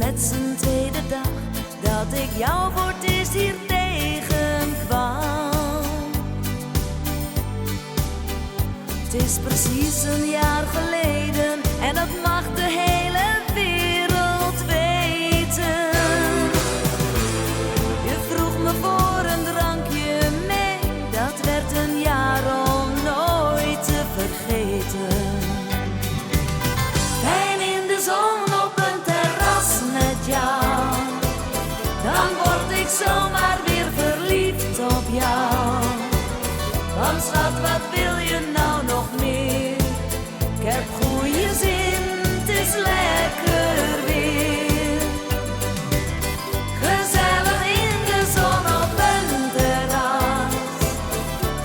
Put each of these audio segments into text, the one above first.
met z'n tweede dag dat ik jou voor het eerst hier tegenkwam. Het is precies een jaar geleden en dat mag de hele wereld weten. Je vroeg me voor een drankje mee, dat werd een jaar om nooit te vergeten. Fijn in de zon op een terras met jou, dan word ik zomaar weer verliefd op jou. Want schat, wat wil je nou nog meer? Ik heb goede zin, het is lekker weer. Gezellig in de zon op een terras,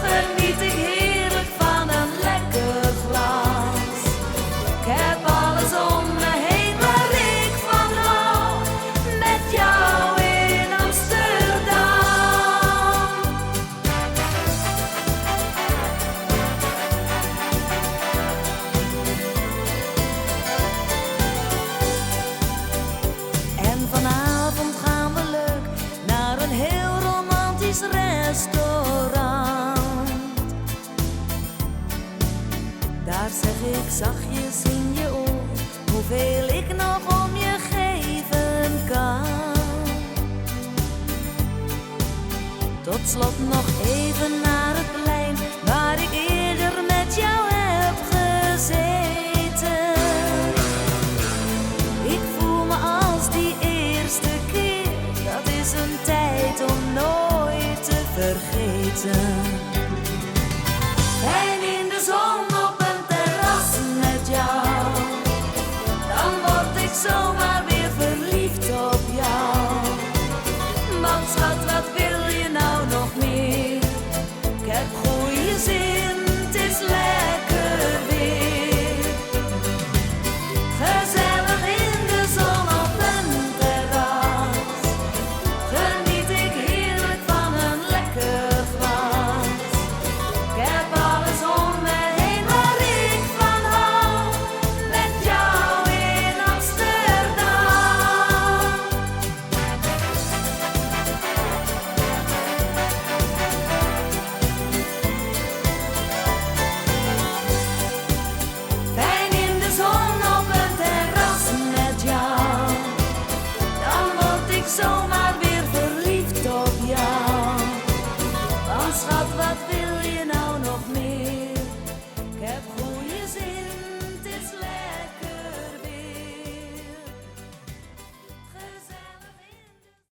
geniet ik heerlijk van een lekker glas. Ik heb alles om me heen waar ik van hou, met jou in Amsterdam. En vanavond gaan we leuk naar een heel romantisch restaurant. Daar zeg ik zachtjes in je oor hoeveel ik nog om je geven kan. Tot slot nog even naar het plein waar ik eerder met jou heb gezeten. Ik voel me als die eerste keer, dat is een tijd om nooit te vergeten. Fijn in de zon op een terras met jou, dan word ik zomaar